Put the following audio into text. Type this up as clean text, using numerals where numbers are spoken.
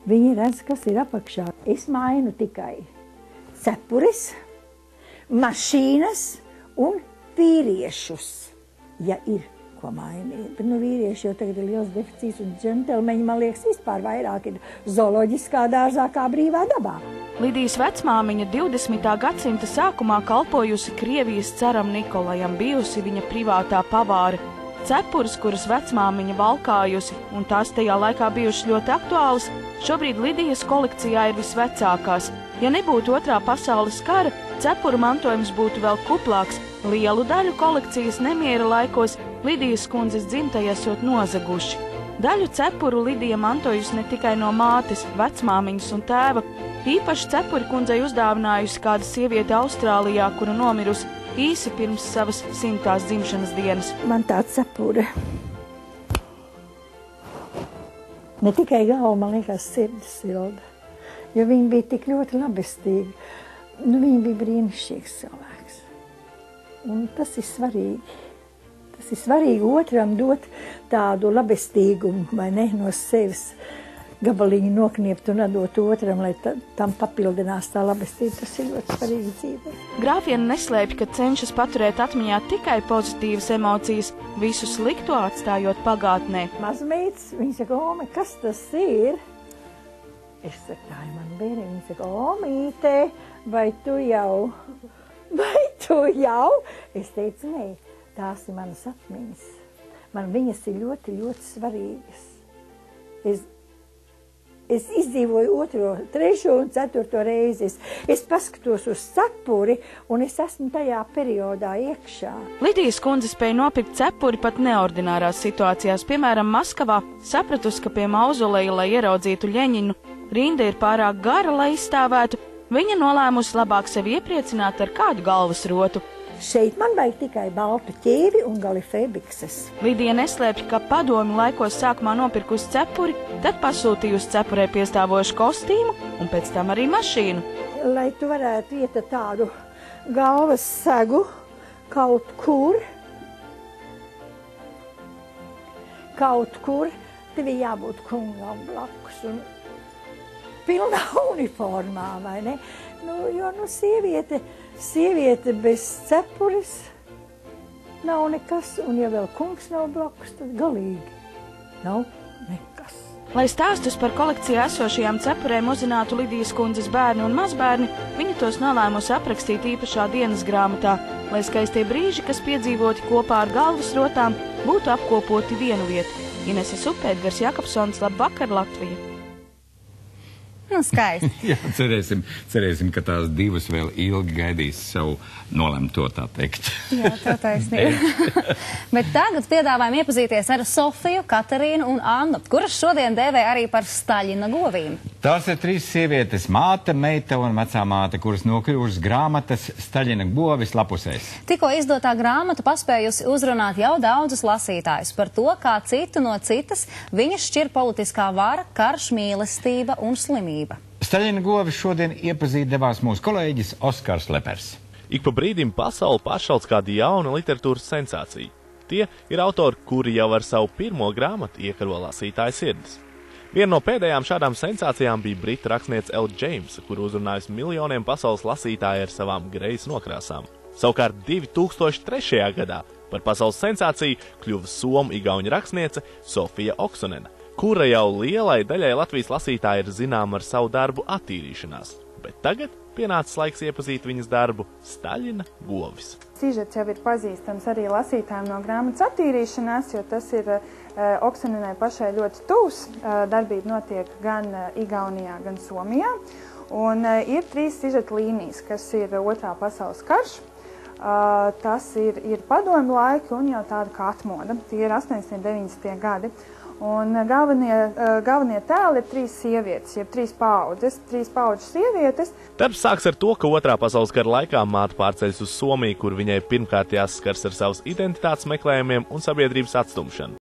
viņi redz, kas ir apakšā. Es mainu tikai cepures, mašīnas un vīriešus, ja ir ko mainīt. Bet vīrieši jau tagad ir liels deficīts un džentelmeņi, man liekas, vispār vairāk ir zooloģiskā dārzā kā brīvā dabā. Lidijas vecmāmiņa 20. gadsimta sākumā kalpojusi Krievijas caram Nikolajam, bijusi viņa privātā pavāre. Cepures, kuras vecmāmiņa valkājusi, un tās tajā laikā bijušas ļoti aktuālas, šobrīd Lidijas kolekcijā ir visvecākās. Ja nebūtu Otrā pasaules kara, cepuru mantojums būtu vēl kuplāks. Lielu daļu kolekcijas nemiera laikos Lidijas kundzes dzimtai esot nozaguši. Daļu cepuru Lidija mantojusi ne tikai no mātes, vecmāmiņas un tēva. Īpaši cepuri kundzei uzdāvinājusi kāda sieviete Austrālijā, kura nomirusi īsi pirms savas 100. dzimšanas dienas. Man tā cepure. Ne tikai galva, man liekas, sirdis silda. Jo viņa bija tik ļoti labestīga. Viņa bija brīnišķīgs cilvēks. Un tas ir svarīgi. Tas ir svarīgi otram dot tādu labestīgumu, vai ne, no sevis gabaliņu nokniept un atdot otram, lai tam papildinās tā labestība. Tas ir ļoti svarīgi dzīvē. Grāfiena neslēpj, ka cenšas paturēt atmiņā tikai pozitīvas emocijas, visu slikto atstājot pagātnē. Mazmeitas, viņa saka, Ome, kas tas ir? Es saku, tā ir man bērni. Viņa saka, Omīte, vai tu jau? Es teicu, nē, tās ir manas atmiņas. Man viņas ir ļoti, ļoti svarīgas. Es izdzīvoju 2., 3. un 4. reizi. Es paskatos uz cepuri, un es esmu tajā periodā iekšā. Lidijas kundze spēja nopirkt cepuri pat neordinārās situācijās. Piemēram, Maskavā sapratusi, ka pie mauzoleja, lai ieraudzītu Ļeņinu, rinda ir pārāk gara, lai izstāvētu. Viņa nolēmusi labāk sevi iepriecināt ar kādu galvas rotu. Šeit man vajag tikai baltu ķēvi un galifē bikses. Lidija neslēpj, ka padomju laikos sākumā nopirkusi cepuri, tad pasūtījusi cepurē piestāvošu kostīmu un pēc tam arī mašīnu. Lai tu varētu iet tādu galvas segu kaut kur, tev ir jābūt kungam blakus un pilnā uniformā, vai ne? Jo sieviete bez cepuris nav nekas, un ja vēl kungs nav blakus, tad galīgi nav nekas. Lai stāstus par kolekcijā esošajām cepurēm uzzinātu Lidijas kundzes bērni un mazbērni, viņa tos nolēmusi aprakstīt īpašā dienas grāmatā, lai skaistie brīži, kas piedzīvoti kopā ar galvas rotām, būtu apkopoti vienu vietu. Inese Supe, Edgars Jakobsons, labvakar, Latvija! Skaisti. Jā, cerēsim, ka tās divas vēl ilgi gaidīs savu nolemto, tā teikt. Jā, tā taisnība. Bet tagad piedāvājam iepazīties ar Sofiju, Katerīnu un Annu, kuras šodien dēvē arī par Staļina govīm. Tās ir 3 sievietes, māte, meita un vecāmāte, kuras nokļuvušas grāmatas Staļina govis lapusēs. Tikko izdotā grāmata paspējusi uzrunāt jau daudzus lasītājus par to, kā citu no citas viņas šķir politiskā vara, karš, mīlestība un slimība. Staļina govis šodien iepazīti devās mūsu kolēģis Oskars Lepers. Ik pa brīdim pasauli pāršauc kāda jauna literatūras sensācija. Tie ir autori, kuri jau ar savu pirmo grāmatu iekaro lasītāju sirdis. Viena no pēdējām šādām sensācijām bija brita rakstniece Elle Jamesa, kur uzrunājusi miljoniem pasaules lasītāju ar savām grejas nokrāsām. Savukārt 2003. gadā par pasaules sensāciju kļuva somu-igauņu rakstniece Sofija Oksonena, kura jau lielai daļai Latvijas lasītāji ir zinām ar savu darbu Attīrīšanās. Bet tagad pienācis laiks iepazīt viņas darbu Staļina govis. Sižets jau ir pazīstams arī lasītājiem no grāmatas Attīrīšanās, jo tas ir Oksonenai pašai ļoti tuvs. Darbība notiek gan Igaunijā, gan Somijā. Un ir 3 sižeta līnijas, kas ir Otrā pasaules karš. Tas ir padomju laiki un jau tāda kā atmoda. Tie ir 80. 90. gadi. Un galvenie tēli ir 3 sievietes, jeb 3 paaudzes, 3 paudžu sievietes. Darbs sāks ar to, ka Otrā pasaules kara laikā māte pārceļas uz Somiju, kur viņai pirmkārt jāsaskars ar savas identitātes meklējumiem un sabiedrības atstumšanu.